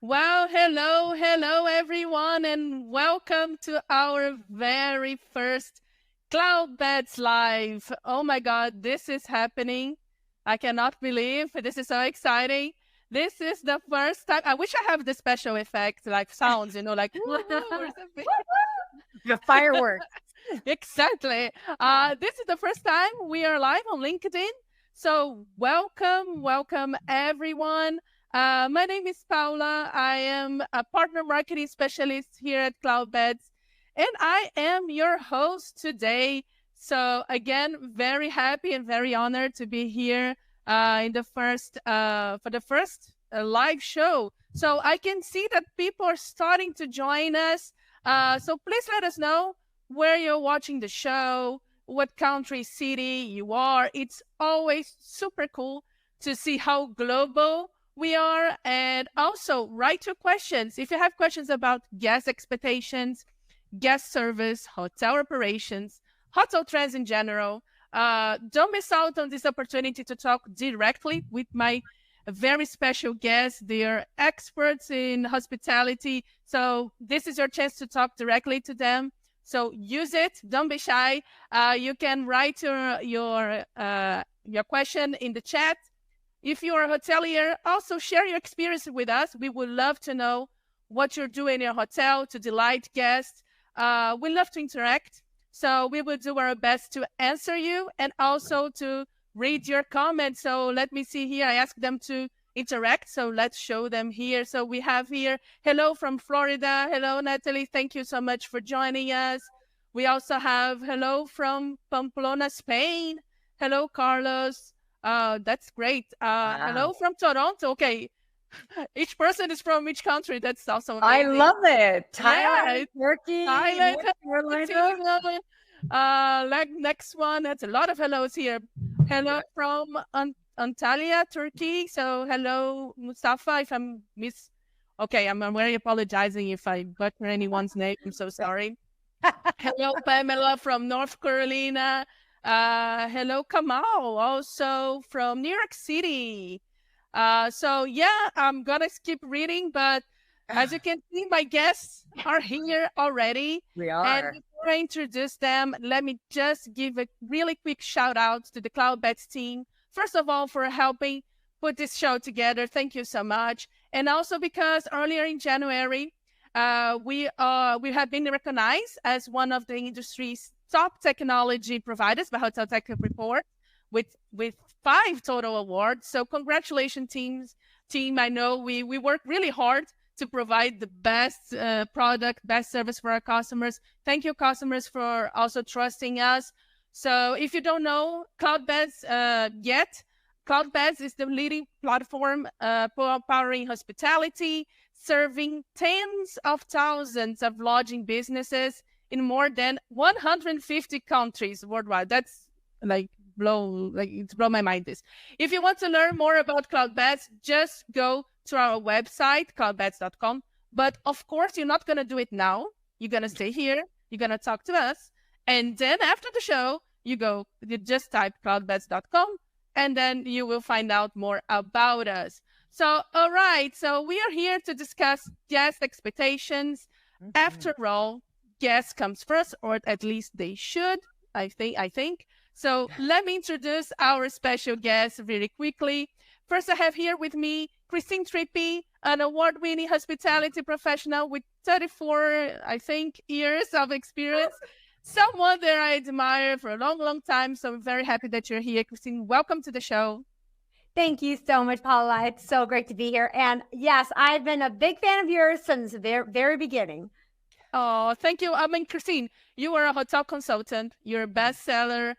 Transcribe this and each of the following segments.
Well, hello, everyone, and welcome to our very first Cloudbeds Live. Oh my God, this is happening. I cannot believe this is so exciting. This is the first time. I wish I have the special effects, like sounds, like woo or something. The fireworks. Exactly. This is the first time we are live on LinkedIn. So welcome everyone. My name is Paula. I am a partner marketing specialist here at Cloudbeds, and I am your host today. So again, very happy and very honored to be here in the first for the first live show. So I can see that people are starting to join us. So please let us know where you're watching the show, what country, city you are. It's always super cool to see how global we are. And also, write your questions. If you have questions about guest expectations, guest service, hotel operations, hotel trends in general, don't miss out on this opportunity to talk directly with my very special guests. They are experts in hospitality. So, this is your chance to talk directly to them. So use it. Don't be shy. You can write your question in the chat. If you're a hotelier, also share your experience with us. We would love to know what you're doing in your hotel to delight guests. We love to interact. So we will do our best to answer you and also to read your comments. So let me see here. I asked them to interact. So let's show them here. So we have here, hello from Florida. Hello, Natalie. Thank you so much for joining us. We also have hello from Pamplona, Spain. Hello, Carlos. That's great. Hello Wow. from Toronto. Okay. Each person is from each country. That's also I amazing. love it. Yeah. Thailand, Turkey, Thailand. North Carolina. Like next one. That's a lot of hellos here. Hello Yeah. from Antalya, Turkey. So hello, Mustafa. If I'm okay, I'm very apologizing if I butcher anyone's name. I'm so sorry. Hello, Pamela from North Carolina. Hello, Kamal, also from New York City. So yeah, I'm gonna skip reading, but as you can see, my guests are here already. We And are. before I introduce them, let me just give a really quick shout out to the Cloudbeds team. First of all, for helping put this show together. Thank you so much. And also because earlier in January, we have been recognized as one of the industry's top technology providers by Hotel Tech Report with 5 total awards. So congratulations, team. I know we work really hard to provide the best product, best service for our customers. Thank you, customers, for also trusting us. So if you don't know Cloudbeds yet, Cloudbeds is the leading platform powering hospitality, serving tens of thousands of lodging businesses in more than 150 countries worldwide. That's like it's blow my mind. This. If you want to learn more about Cloudbeds, just go to our website, cloudbeds.com. But of course, you're not going to do it now. You're going to stay here. You're going to talk to us. And then after the show, you just type cloudbeds.com and then you will find out more about us. So, all right. So we are here to discuss guest expectations. After all, guest comes first, or at least they should. I think. So let me introduce our special guest very quickly. First, I have here with me Christine Trippi, an award-winning hospitality professional with 34, I think, years of experience. Someone that I admire for a long, long time. So I'm very happy that you're here, Christine. Welcome to the show. Thank you so much, Paula. It's so great to be here. And yes, I've been a big fan of yours since the very beginning. Oh, thank you. I mean, Christine, you are a hotel consultant. You're a bestseller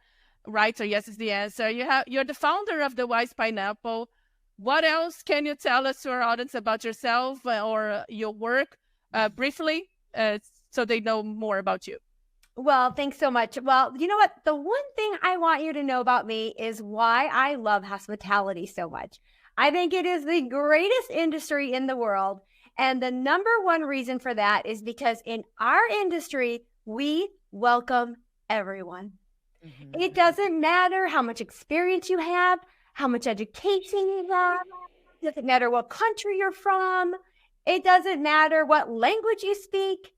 writer. Yes, is the answer. You're the founder of the Wise Pineapple. What else can you tell us to our audience about yourself or your work briefly so they know more about you? Well, thanks so much. Well, you know what? The one thing I want you to know about me is why I love hospitality so much. I think it is the greatest industry in the world. And the number one reason for that is because in our industry, we welcome everyone. It doesn't matter how much experience you have, how much education you have. It doesn't matter what country you're from. It doesn't matter what language you speak.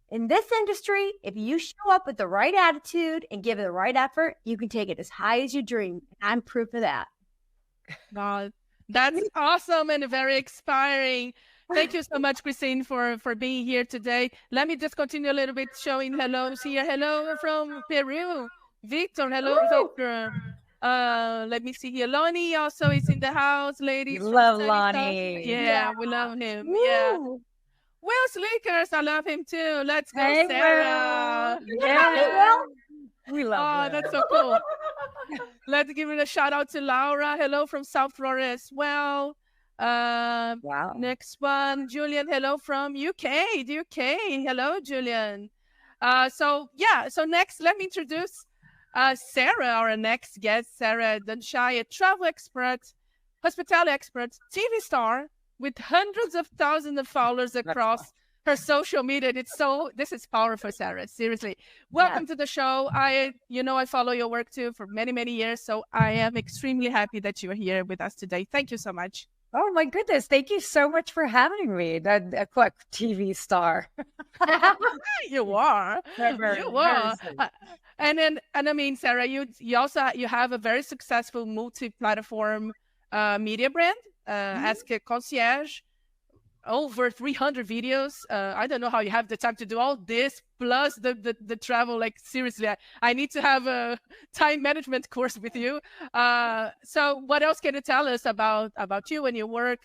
In this industry, if you show up with the right attitude and give it the right effort, you can take it as high as you dream. I'm proof of that. Wow, that's awesome and very inspiring. Thank you so much, Christine, for being here today. Let me just continue a little bit showing hellos here. Hello from Peru. Victor, hello, Victor. Let me see here. Lonnie also is in the house, We ladies from love sunny South. Lonnie. Yeah, we love him. Yeah. Woo. Will Slickers, I love him too. Let's go, Hey, Sarah. Will. Hi, Yeah. Will. We love Oh, Will. that's so cool. Let's give it a shout out to Laura. Hello from South Florida as well. Wow. Next one, Julian. Hello from UK. The UK. Hello, Julian. So next, let me introduce Sarah, our next guest, Sarah Dunshai, a travel expert, hospitality expert, TV star with hundreds of thousands of followers across her social media. And this is powerful, Sarah. Seriously. Welcome to the show. I follow your work too for many, many years. So I am extremely happy that you are here with us today. Thank you so much. Oh my goodness. Thank you so much for having me. A quick TV star. You are. You are. And I mean, Sarah, you also have a very successful multi-platform media brand, Ask a Concierge. Over 300 videos. I don't know how you have the time to do all this, plus the travel. Like, seriously, I need to have a time management course with you. So what else can you tell us about you and your work,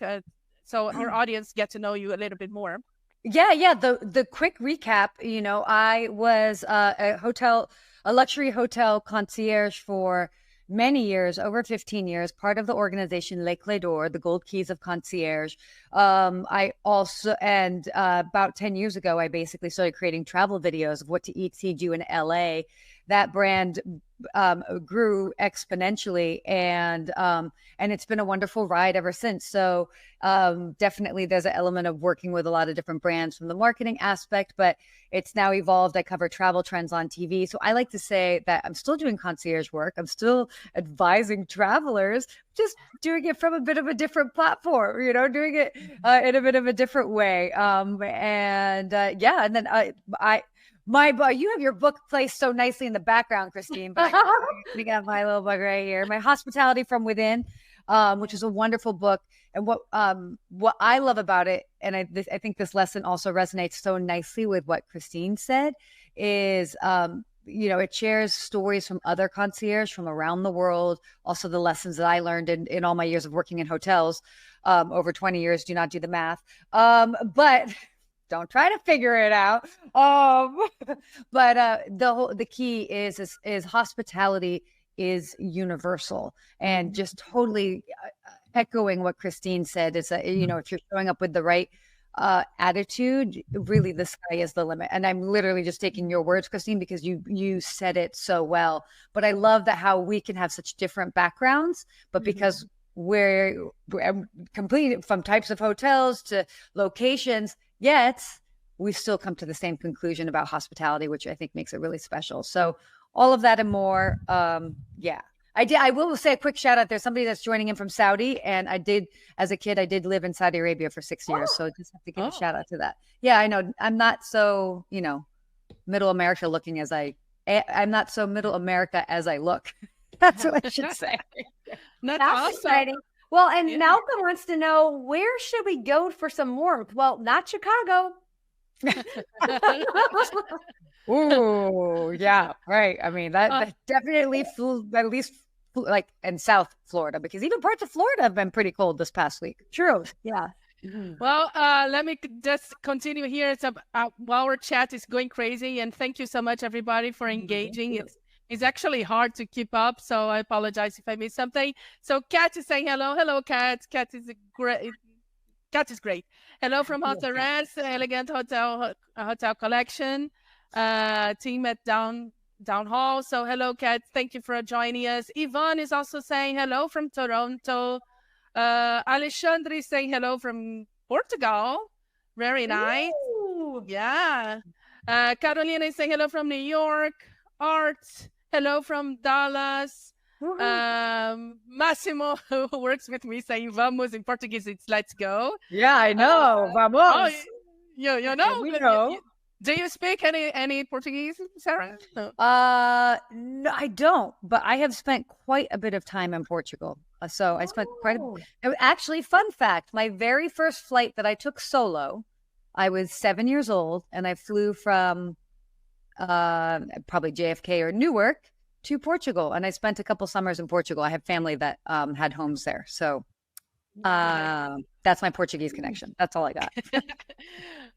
so our audience get to know you a little bit more? Yeah. The quick recap, I was a luxury hotel concierge for many years, over 15 years, part of the organization Les Clés d'Or, the Gold Keys of Concierge. I also, and about 10 years ago, I basically started creating travel videos of what to eat, see, do in LA. That brand grew exponentially, and it's been a wonderful ride ever since. So definitely there's an element of working with a lot of different brands from the marketing aspect, but it's now evolved. I cover travel trends on TV. So I like to say that I'm still doing concierge work. I'm still advising travelers, just doing it from a bit of a different platform, doing it in a bit of a different way. And then you have your book placed so nicely in the background, Christine, but we got my little book right here, My Hospitality from Within, which is a wonderful book. And what I love about it, and I think this lesson also resonates so nicely with what Christine said, is it shares stories from other concierge from around the world. Also, the lessons that I learned in all my years of working in hotels, over 20 years. Do not do the math, but don't try to figure it out. But the key is hospitality is universal, and just totally echoing what Christine said is that, if you're showing up with the right attitude, really the sky is the limit. And I'm literally just taking your words, Christine, because you said it so well. But I love that how we can have such different backgrounds, but because we're complete from types of hotels to locations, yet we still come to the same conclusion about hospitality, which I think makes it really special. So all of that and more. I will say a quick shout out. There's somebody that's joining in from Saudi, and as a kid, I did live in Saudi Arabia for 6 years. So just have to give a shout out to that. Yeah, I know. I'm not so, middle America looking I'm not so middle America as I look. That's what I should say. That's awesome. Exciting. Well, and Malcolm wants to know, where should we go for some warmth? Well, not Chicago. Ooh, yeah, right. I mean, that definitely flew, at least like in South Florida, because even parts of Florida have been pretty cold this past week. True. Yeah. Well, let me just continue here. While our chat is going crazy, and thank you so much, everybody, for engaging. It's actually hard to keep up, so I apologize if I missed something. So Kat is saying hello. Hello, Kat. Kat is great. Kat is great. Hello from Hotel Rest, Elegant Hotel Collection, team at Down Hall. So hello, Kat. Thank you for joining us. Yvonne is also saying hello from Toronto. Alexandre is saying hello from Portugal. Very nice. Ooh. Yeah. Carolina is saying hello from New York. Art, hello from Dallas. Massimo, who works with me, saying "vamos" in Portuguese. It's "let's go." Yeah, I know. Oh, Vamos. you know. We know. Do you speak any Portuguese, Sarah? No. No, I don't, but I have spent quite a bit of time in Portugal. So I spent actually, fun fact, my very first flight that I took solo, I was 7 years old, and I flew from probably JFK or Newark to Portugal, and I spent a couple summers in Portugal. I have family that had homes there, so that's my Portuguese connection. That's all I got.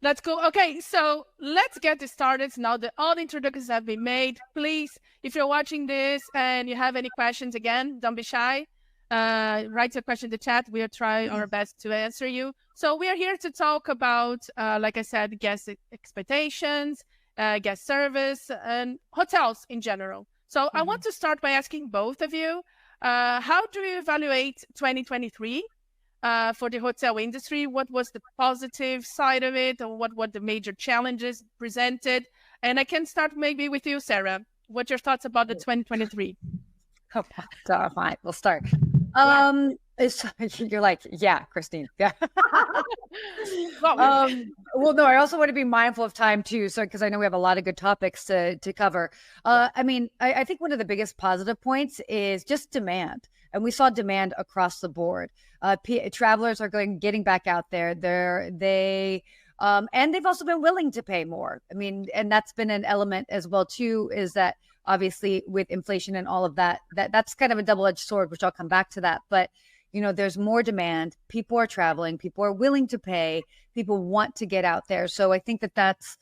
That's cool. Okay, so let's get this started. Now that all the introductions have been made, please, if you're watching this and you have any questions, again, don't be shy. Write your question in the chat. We'll try our best to answer you. So we are here to talk about, like I said, guest expectations, guest service, and hotels in general. So I want to start by asking both of you, how do you evaluate 2023? For the hotel industry? What was the positive side of it, or what were the major challenges presented? And I can start maybe with you, Sarah. What are your thoughts about the 2023? Oh, fine, we'll start. You're like, yeah, Christine. Yeah. Well, no, I also want to be mindful of time too, so because I know we have a lot of good topics to cover. I mean, I think one of the biggest positive points is just demand, and we saw demand across the board. Travelers are getting back out there. And they've also been willing to pay more. I mean, and that's been an element as well too. Is that obviously with inflation and all of that's kind of a double-edged sword, which I'll come back to that. But there's more demand. People are traveling. People are willing to pay. People want to get out there. So I think that's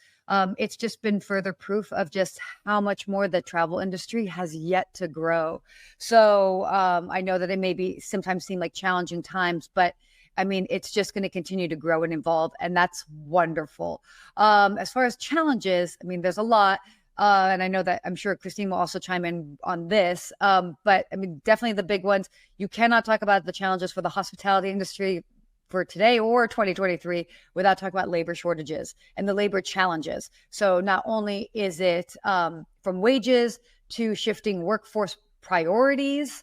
it's just been further proof of just how much more the travel industry has yet to grow. So I know that it may sometimes seem like challenging times, but I mean, it's just going to continue to grow and evolve, and that's wonderful. As far as challenges, I mean, there's a lot. And I know that I'm sure Christine will also chime in on this. But I mean, definitely the big ones. You cannot talk about the challenges for the hospitality industry for today or 2023 without talking about labor shortages and the labor challenges. So not only is it from wages to shifting workforce priorities,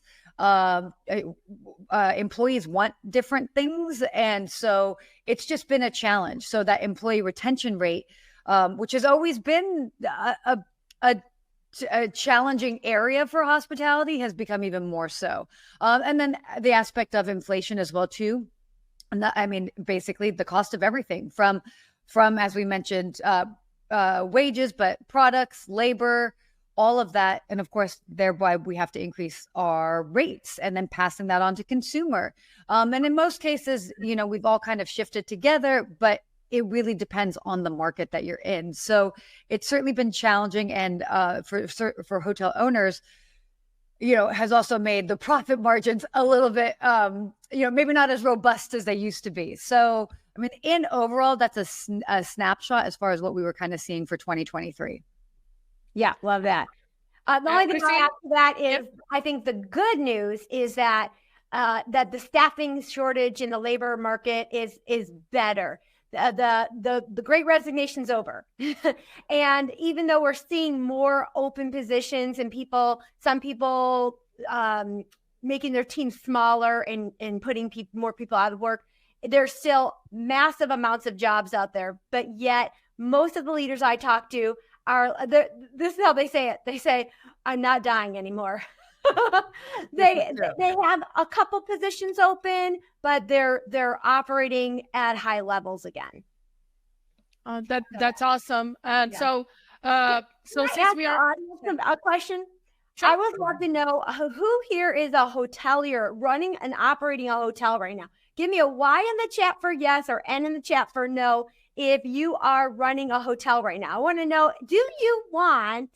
employees want different things. And so it's just been a challenge. So that employee retention rate, which has always been a challenging area for hospitality, has become even more so. And then the aspect of inflation as well too. And I mean, basically the cost of everything from as we mentioned, wages, but products, labor, all of that. And of course, thereby we have to increase our rates and then passing that on to consumer. And in most cases, we've all kind of shifted together, but it really depends on the market that you're in. So it's certainly been challenging. And for hotel owners, has also made the profit margins a little bit, maybe not as robust as they used to be. So, I mean, in overall, that's a snapshot as far as what we were kind of seeing for 2023. Yeah, love that. The only thing I add to that is, I think the good news is that that the staffing shortage in the labor market is better. The Great Resignation's over. And even though we're seeing more open positions and some people making their teams smaller and putting more people out of work, there's still massive amounts of jobs out there. But yet most of the leaders I talk to this is how they say it. They say, I'm not dying anymore. They have a couple positions open, but they're operating at high levels again. That's awesome. And so since we are a question, sure. I would love to know who here is a hotelier running and operating a hotel right now. Give me a Y in the chat for yes or N in the chat for no if you are running a hotel right now. I want to know, do you want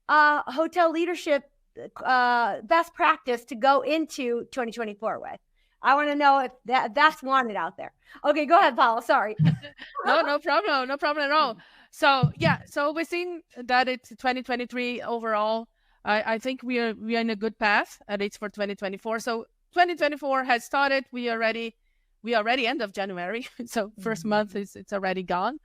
hotel leadership best practice to go into 2024 with? I want to know if that's wanted out there. Okay, go ahead, Paula. Sorry. No problem at all. So yeah, so we've seen that it's 2023 overall. I think we are in a good path, at least for 2024. So 2024 has started. We already end of January, so first month it's already gone.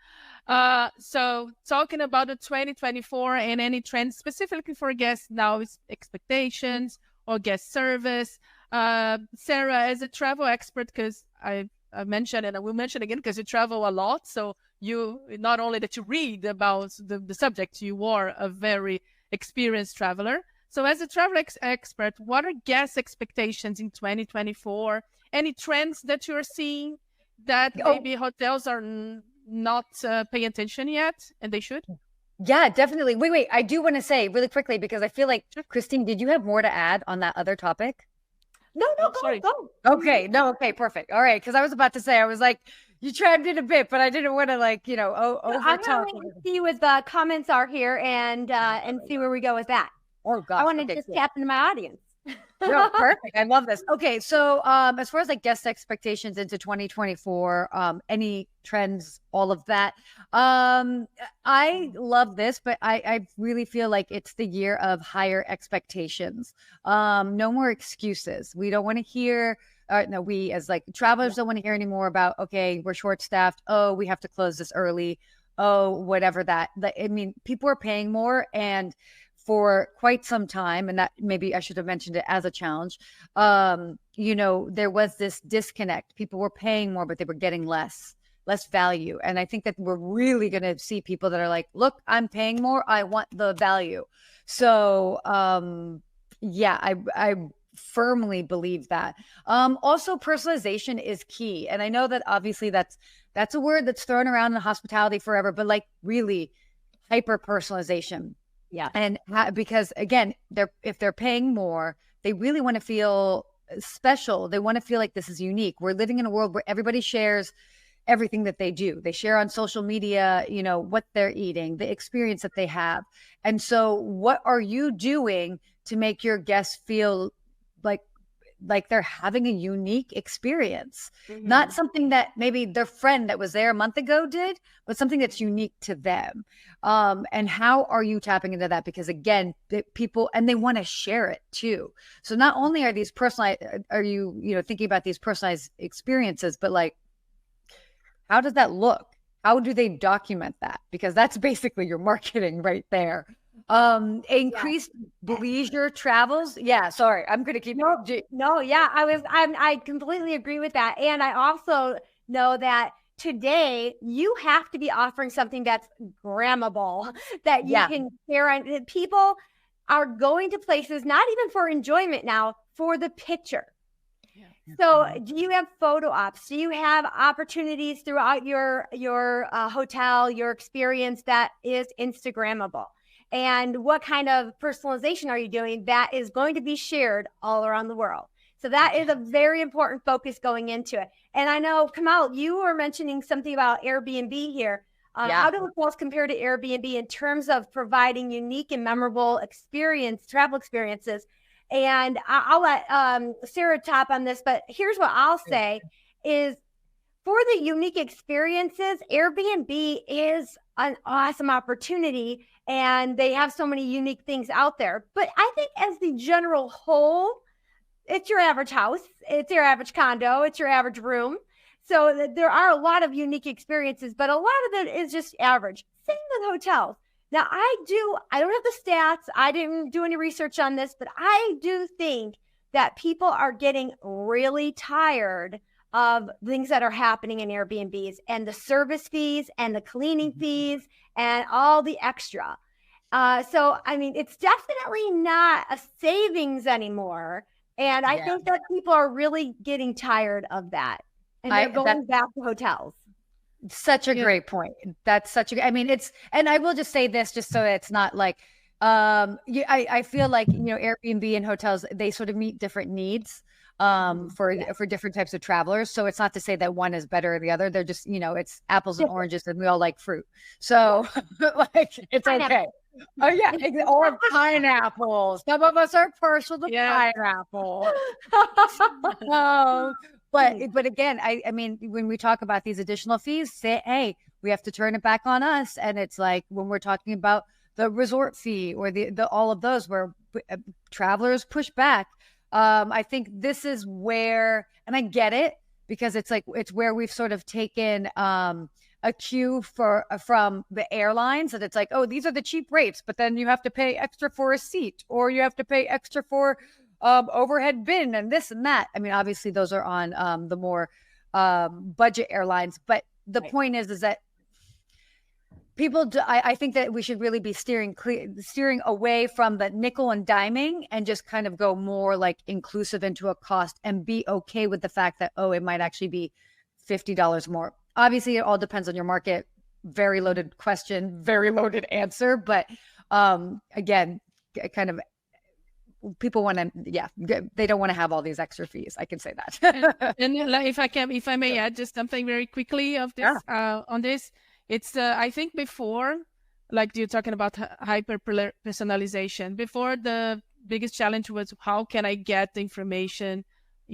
So talking about the 2024 and any trends specifically for guests now is expectations or guest service. Sarah, as a travel expert, because I mentioned, and I will mention again, because you travel a lot, so you, not only that you read about the subject, you are a very experienced traveler. So as a travel expert, what are guest expectations in 2024? Any trends that you're seeing that maybe hotels are not paying attention yet, and they should? Yeah, definitely. Wait. I do want to say really quickly, because I feel like, Christine, did you have more to add on that other topic? No, Sorry. go. Okay. No. Okay. Perfect. All right. Because I was about to say, I was like, you chimed in a bit, but I didn't want to over I'm talk. going to see what the comments are here and see where we go with that. Oh gosh. I want to just tap into my audience. No, perfect. I love this. Okay, so as far as like guest expectations into 2024, any trends, all of that. I love this, but I really feel like it's the year of higher expectations. No more excuses. We don't want to hear no, we as like travelers don't want to hear anymore about, okay, we're short staffed. Oh, we have to close this early. Oh, whatever that. I mean, people are paying more, and for quite some time, and that maybe I should have mentioned it as a challenge. There was this disconnect. People were paying more, but they were getting less value. And I think that we're really going to see people that are like, look, I'm paying more, I want the value. So yeah, I firmly believe that. Also, personalization is key. And I know that obviously that's a word that's thrown around in hospitality forever, but like really hyper personalization. Yeah. And because again, if they're paying more, they really want to feel special. They want to feel like this is unique. We're living in a world where everybody shares everything that they do. They share on social media, what they're eating, the experience that they have. And so what are you doing to make your guests feel like they're having a unique experience, not something that maybe their friend that was there a month ago did, but something that's unique to them. And how are you tapping into that? Because again, people, and they want to share it too. So not only are these personalized, are you thinking about these personalized experiences, but like, how does that look? How do they document that? Because that's basically your marketing right there. Increased leisure travels. Yeah, sorry, I'm gonna keep. I completely agree with that, and I also know that today you have to be offering something that's grammable, that you can share. And people are going to places not even for enjoyment now, for the picture. So do you have photo ops? Do you have opportunities throughout your hotel, your experience that is Instagrammable? And what kind of personalization are you doing that is going to be shared all around the world? So that is a very important focus going into it. And I know, Kamal, you were mentioning something about Airbnb here. How do hotels compare to Airbnb in terms of providing unique and memorable travel experiences? And I'll let Sarah top on this, but here's what I'll say is, for the unique experiences, Airbnb is an awesome opportunity, and they have so many unique things out there. But I think as the general whole, it's your average house, it's your average condo, it's your average room. So there are a lot of unique experiences, but a lot of it is just average. Same with hotels. Now, I don't have the stats. I didn't do any research on this, but I do think that people are getting really tired of things that are happening in Airbnbs, and the service fees and the cleaning fees and all the extra. So, I mean, it's definitely not a savings anymore. And I think that people are really getting tired of that. And they're going back to hotels. Such a great point. That's I mean, and I will just say this, just so it's not like, I feel like, Airbnb and hotels, they sort of meet different needs for different types of travelers. So it's not to say that one is better than the other. They're just, it's apples and oranges, and we all like fruit. So like, it's okay. Oh yeah, or pineapples. Some of us are partial to pineapple. But again, I mean, when we talk about these additional fees, say, hey, we have to turn it back on us. And it's like when we're talking about the resort fee or the all of those where travelers push back. I think this is where, and I get it, because it's where we've sort of taken a cue from the airlines, that it's like, oh, these are the cheap rates, but then you have to pay extra for a seat, or you have to pay extra for overhead bin and this and that. I mean, obviously those are on the more budget airlines, but the point is that people I think that we should really be steering away from the nickel and diming and just kind of go more like inclusive into a cost and be okay with the fact that, oh, it might actually be $50 more. Obviously, it all depends on your market. Very loaded question, very loaded answer. But again, kind of people want to, they don't want to have all these extra fees. I can say that. and if I may add just something very quickly of this on this. It's, I think before, like you're talking about hyper personalization, before the biggest challenge was how can I get the information,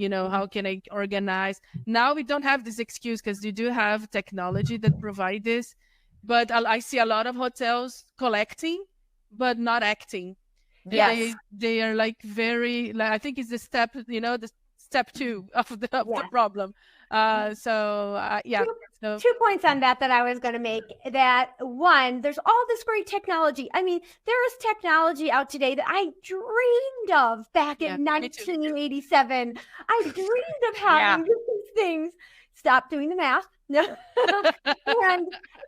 how can I organize? Now we don't have this excuse because you do have technology that provide this, but I see a lot of hotels collecting, but not acting. Yes. They are like very, like, I think it's the step, the step 2 of the problem. So 2 points on that I was going to make. That one, there's all this great technology. I mean, there is technology out today that I dreamed of back in 1987. I dreamed of having these things. Stop doing the math.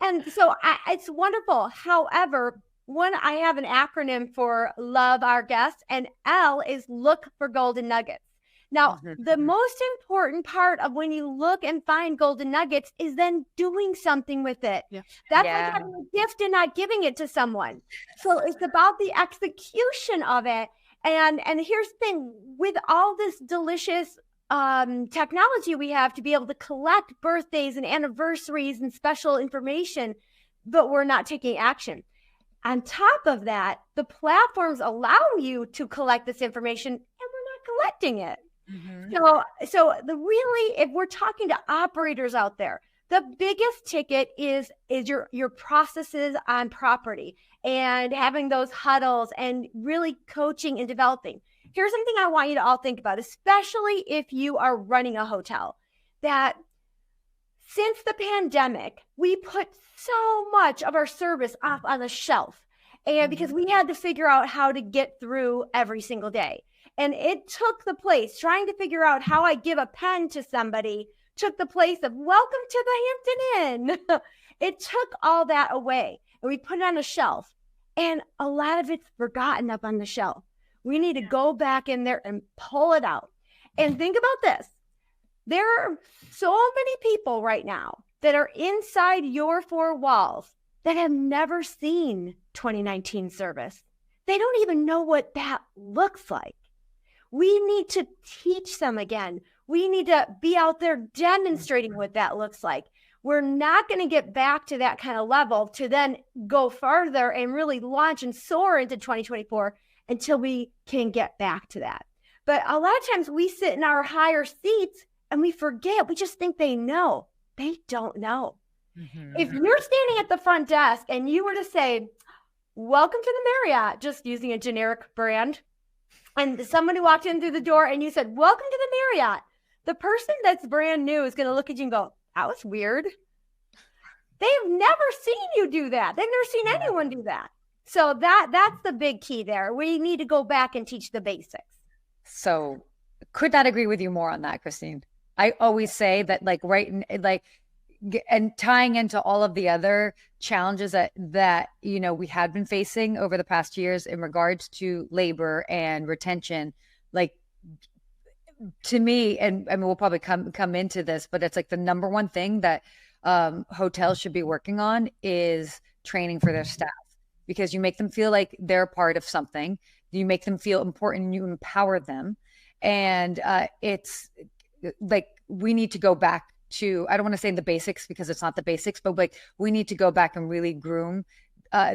and so it's wonderful. However, I have an acronym for love our guests, and L is look for golden nuggets. Now, the most important part of when you look and find golden nuggets is then doing something with it. Yeah. That's like having a gift and not giving it to someone. So it's about the execution of it. And here's the thing, with all this delicious technology we have to be able to collect birthdays and anniversaries and special information, but we're not taking action. On top of that, the platforms allow you to collect this information and we're not collecting it. So if we're talking to operators out there, the biggest ticket is your processes on property and having those huddles and really coaching and developing. Here's something I want you to all think about, especially if you are running a hotel, that since the pandemic, we put so much of our service off on the shelf, and because we had to figure out how to get through every single day. And it took the place, trying to figure out how I give a pen to somebody, took the place of welcome to the Hampton Inn. It took all that away and we put it on a shelf, and a lot of it's forgotten up on the shelf. We need to go back in there and pull it out. And think about this. There are so many people right now that are inside your 4 walls that have never seen 2019 service. They don't even know what that looks like. We need to teach them again. We need to be out there demonstrating what that looks like. We're not going to get back to that kind of level to then go further and really launch and soar into 2024 until we can get back to that. But a lot of times we sit in our higher seats and we forget. We just think they know. They don't know. If you're standing at the front desk and you were to say, welcome to the Marriott, just using a generic brand, and somebody walked in through the door and you said, welcome to the Marriott, the person that's brand new is going to look at you and go, that was weird. They've never seen you do that. They've never seen anyone do that. So that's the big key there. We need to go back and teach the basics. So could not agree with you more on that, Christine. I always say that and tying into all of the other challenges that we had been facing over the past years in regards to labor and retention, like, to me, and I mean, we'll probably come into this, but it's like the number one thing that hotels should be working on is training for their staff, because you make them feel like they're part of something. You make them feel important. You empower them. And it's like, we need to go back to, I don't want to say the basics because it's not the basics, but like we need to go back and really groom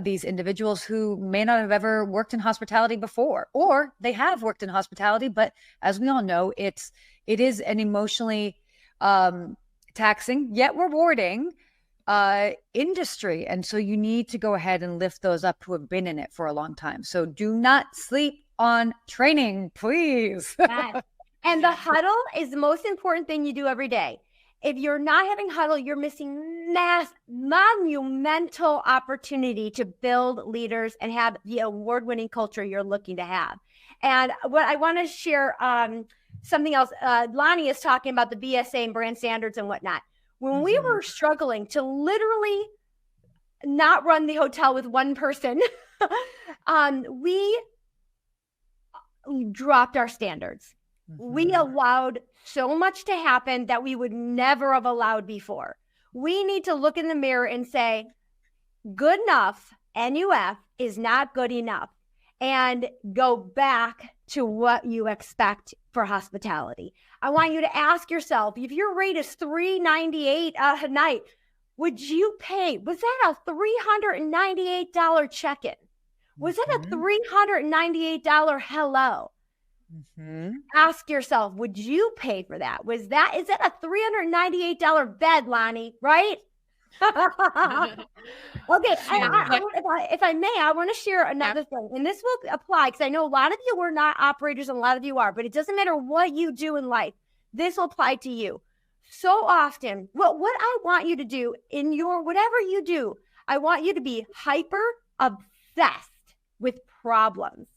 these individuals who may not have ever worked in hospitality before, or they have worked in hospitality, but as we all know, it is an emotionally taxing yet rewarding industry. And so you need to go ahead and lift those up who have been in it for a long time. So do not sleep on training, please. Yes. And the huddle is the most important thing you do every day. If you're not having huddle, you're missing monumental opportunity to build leaders and have the award-winning culture you're looking to have. And what I want to share, something else, Lonnie is talking about the BSA and brand standards and whatnot. When we were struggling to literally not run the hotel with one person, we dropped our standards. We allowed so much to happen that we would never have allowed before. We need to look in the mirror and say, good enough, NUF, is not good enough, and go back to what you expect for hospitality. I want you to ask yourself, if your rate is $398 a night, would you pay? Was that a $398 check-in? Was that a $398 hello? Ask yourself, would you pay for that? Is that a $398 bed, Lonnie, right? Okay, if I may, I want to share another thing, and this will apply because I know a lot of you are not operators and a lot of you are, but it doesn't matter what you do in life. This will apply to you. So often, what I want you to do in your whatever you do, I want you to be hyper obsessed with problems.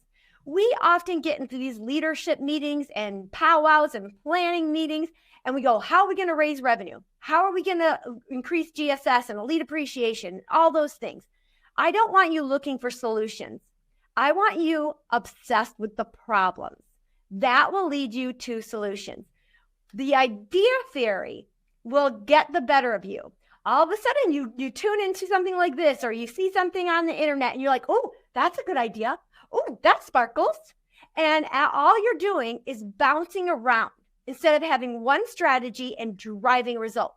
We often get into these leadership meetings and powwows and planning meetings, and we go, how are we going to raise revenue? How are we going to increase GSS and elite appreciation? All those things. I don't want you looking for solutions. I want you obsessed with the problems. That will lead you to solutions. The idea theory will get the better of you. All of a sudden, you tune into something like this, or you see something on the internet, and you're like, oh, that's a good idea. Oh, that sparkles. And all you're doing is bouncing around instead of having one strategy and driving results.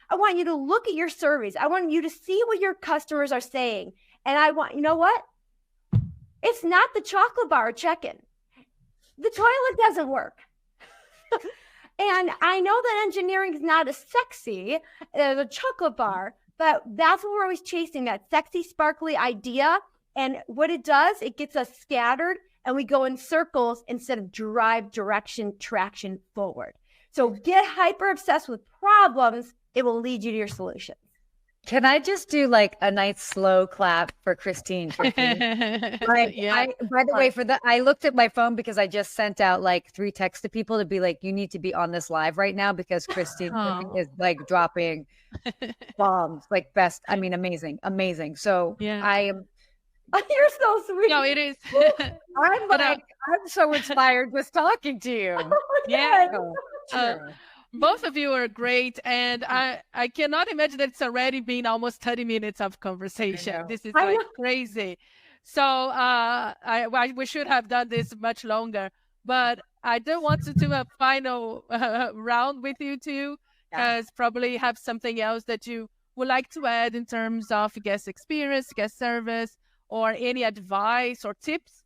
I want you to look at your surveys. I want you to see what your customers are saying. And you know what? It's not the chocolate bar check-in. The toilet doesn't work. And I know that engineering is not as sexy as a chocolate bar, but that's what we're always chasing, that sexy, sparkly idea. And what it does, it gets us scattered and we go in circles instead of traction forward. So get hyper obsessed with problems. It will lead you to your solutions. Can I just do like a nice slow clap for Christine? By the way, I looked at my phone because I just sent out like 3 texts to people to be like, you need to be on this live right now because Christine is like dropping bombs, like best. I mean, amazing. So I am. You're so sweet. No, it is. I'm so inspired just talking to you. Both of you are great, and I cannot imagine that it's already been almost 30 minutes of conversation. This is like crazy. So we should have done this much longer, but I do want to do a final round with you two, because probably have something else that you would like to add in terms of guest experience, guest service, or any advice or tips.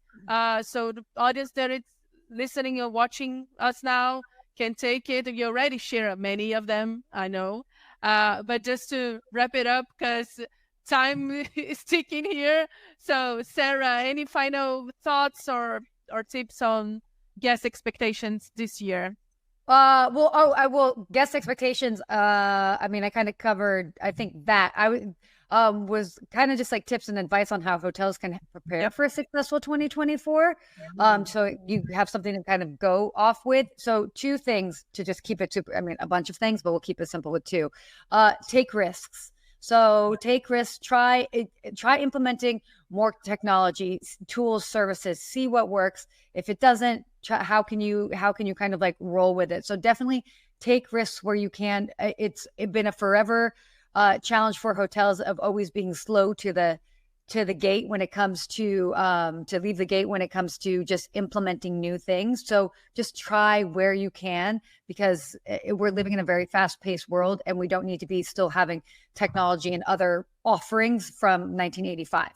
So the audience that is listening or watching us now can take it. You already share many of them, I know. But just to wrap it up, because time is ticking here. So Sarah, any final thoughts or tips on guest expectations this year? Guest expectations. I mean, I kind of covered, I think that was kind of just like tips and advice on how hotels can prepare for a successful 2024. So you have something to kind of go off with. So 2 things to just keep it super, I mean, a bunch of things, but we'll keep it simple with 2. Take risks. So take risks, try implementing more technology, tools, services, see what works. If it doesn't, how can you kind of like roll with it? So definitely take risks where you can. It's been a forever challenge for hotels of always being slow to the gate when it comes to leave the gate when it comes to just implementing new things. So just try where you can, because we're living in a very fast-paced world and we don't need to be still having technology and other offerings from 1985.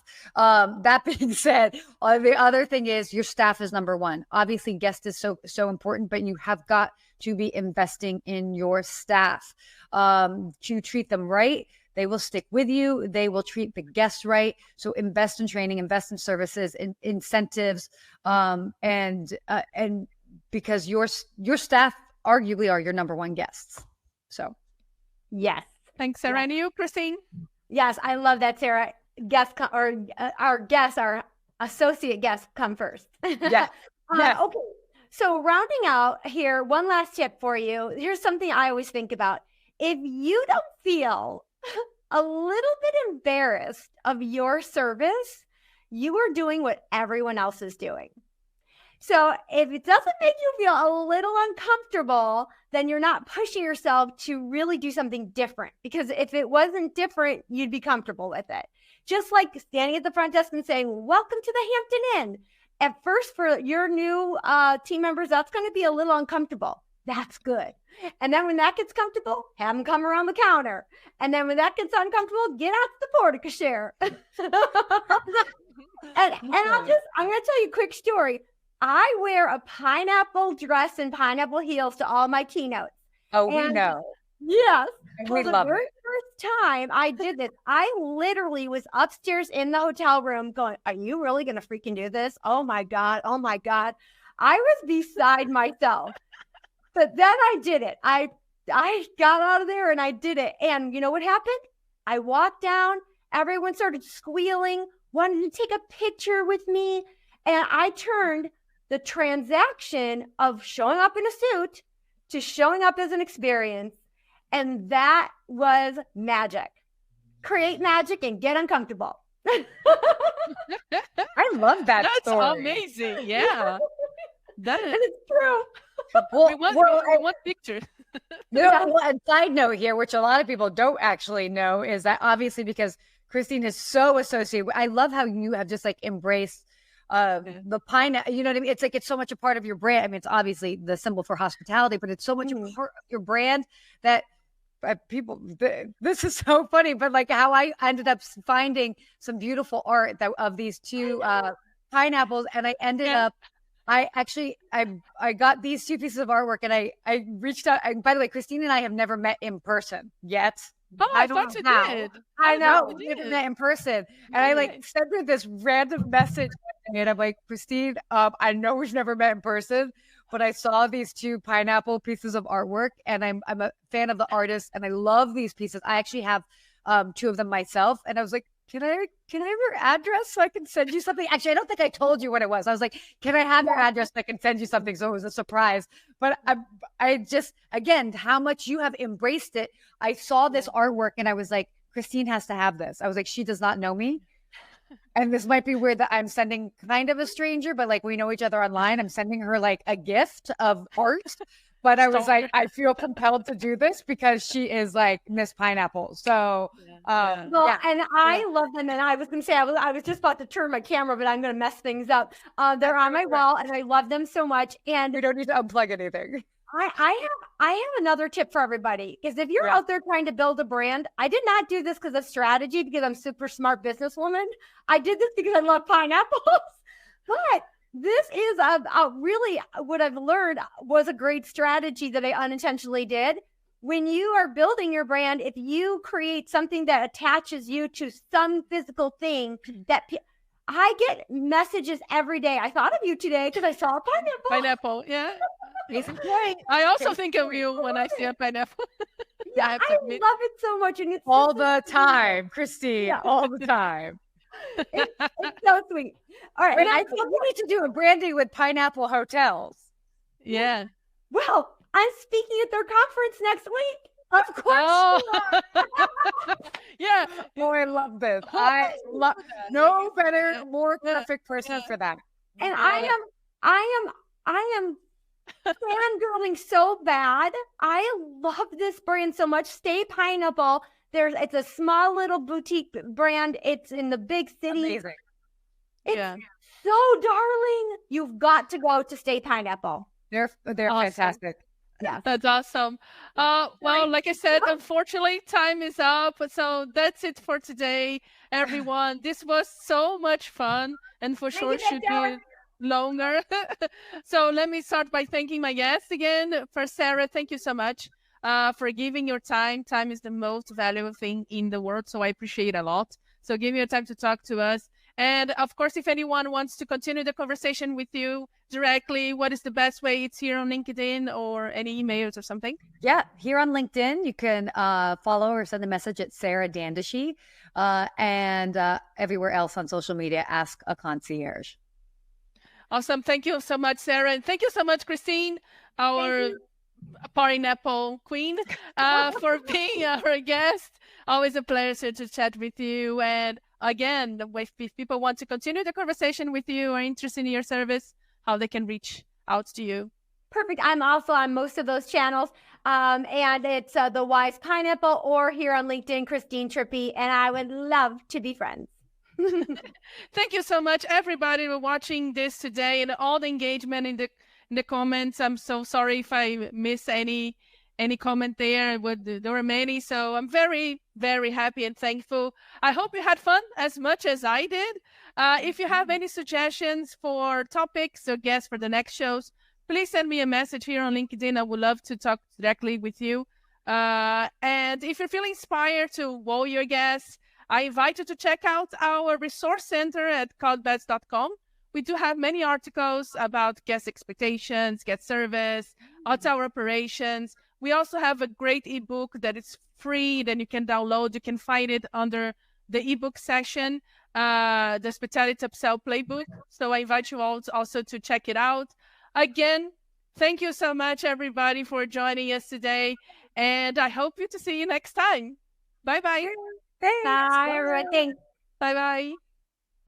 That being said, the other thing is your staff is number one. Obviously, guest is so important, but you have got to be investing in your staff to treat them right. They will stick with you. They will treat the guests right. So invest in training, invest in services, incentives, and because your staff arguably are your number one guests. So, yes. Thanks, Sarah. And you, Christine? Yes, I love that, Sarah. Our associate guests come first. Yeah. Yes. Okay. So rounding out here, one last tip for you. Here's something I always think about. If you don't feel a little bit embarrassed of your service, you are doing what everyone else is doing. So if it doesn't make you feel a little uncomfortable, then you're not pushing yourself to really do something different. Because if it wasn't different, you'd be comfortable with it. Just like standing at the front desk and saying, "Welcome to the Hampton Inn." At first, for your new team members, that's going to be a little uncomfortable. That's good. And then when that gets comfortable, have them come around the counter. And then when that gets uncomfortable, get out to the porte cochere. and I'm going to tell you a quick story. I wear a pineapple dress and pineapple heels to all my keynotes. Oh, we know. Yes. We love the very it. first time I did this, I literally was upstairs in the hotel room going, "Are you really going to freaking do this? Oh my God. Oh my God." I was beside myself. But then I did it. I got out of there and I did it. And you know what happened? I walked down. Everyone started squealing, wanted to take a picture with me. And I turned the transaction of showing up in a suit to showing up as an experience. And that was magic. Create magic and get uncomfortable. I love that That's story. amazing. Yeah. That And is, it's true. Well, we want pictures. a side note here, which a lot of people don't actually know, is that obviously because Christine is so associated. I love how you have just like embraced the pineapple. You know what I mean? It's like it's so much a part of your brand. I mean, it's obviously the symbol for hospitality, but it's so much a part of your brand that people. This is so funny, but like how I ended up finding some beautiful art of these two pineapples, and I ended up. I got these two pieces of artwork and I reached out. By the way, Christine and I have never met in person yet. Oh, I I don't thought you know how. did. I know you we haven't did. met in person. And I like sent her this random message and I'm like, "Christine, I know we've never met in person, but I saw these two pineapple pieces of artwork and I'm a fan of the artist and I love these pieces. I actually have two of them myself." And I was like, can I have your address so I can send you something? Actually, I don't think I told you what it was. I was like, "Can I have your address so I can send you something?" So it was a surprise. But I just, again, how much you have embraced it. I saw this artwork and I was like, "Christine has to have this." I was like, "She does not know me." And this might be weird that I'm sending kind of a stranger, but like we know each other online. I'm sending her like a gift of art. But I was like, I feel compelled to do this because she is like Miss Pineapple. So, And I love them. And I was going to say, I was just about to turn my camera, but I'm going to mess things up. They're on my wall and I love them so much. And we don't need to unplug anything. I have another tip for everybody, because if you're out there trying to build a brand, I did not do this because of strategy, because I'm super smart businesswoman. I did this because I love pineapples. But this is really what I've learned was a great strategy that I unintentionally did. When you are building your brand, if you create something that attaches you to some physical thing that I get messages every day. I thought of you today because I saw a pineapple. Pineapple, yeah. I also think of you when I see a pineapple. Yeah, I love it so much. And it's all the time, Christine, all the time. It's so sweet. All right. And I think we need to do a branding with Pineapple Hotels. Yeah. Well, I'm speaking at their conference next week. Of course. Oh. Yeah. Oh, I love this. I love no better, more perfect person for that. And I am fangirling so bad. I love this brand so much. Stay Pineapple. It's a small little boutique brand. It's in the big city. Amazing. It's so darling. You've got to go to Stay Pineapple. They're awesome. Fantastic. Yeah, that's awesome. Well, like I said, unfortunately, time is up. So that's it for today, everyone. This was so much fun, and for sure should be longer. So let me start by thanking my guests again. For Sarah, thank you so much for giving your time. Time is the most valuable thing in the world, so I appreciate it a lot. So give me your time to talk to us. And of course, if anyone wants to continue the conversation with you directly, what is the best way? It's here on LinkedIn or any emails or something? Yeah, here on LinkedIn, you can follow or send a message at Sarah Dandashi, and everywhere else on social media, ask a concierge. Awesome. Thank you so much, Sarah. And thank you so much, Christine, our pineapple queen, for being our guest. Always a pleasure to chat with you. And again, if people want to continue the conversation with you or interested in your service, how they can reach out to you. Perfect. I'm also on most of those channels. And it's The Wise Pineapple, or here on LinkedIn, Christine Trippy. And I would love to be friends. Thank you so much, everybody, for watching this today and all the engagement in the comments. I'm so sorry if I miss any comment there. There were many, so I'm very, very happy and thankful. I hope you had fun as much as I did. If you have any suggestions for topics or guests for the next shows, please send me a message here on LinkedIn. I would love to talk directly with you. And if you're feeling inspired to wow your guests, I invite you to check out our resource center at cloudbeds.com. We do have many articles about guest expectations, guest service, hotel operations. We also have a great ebook that is free that you can download. You can find it under the ebook section, the Hospitality Upsell Playbook. So I invite you all also to check it out. Again, thank you so much, everybody, for joining us today. And I hope to see you next time. Bye-bye. Thanks. Bye, everyone. Thanks. Bye-bye.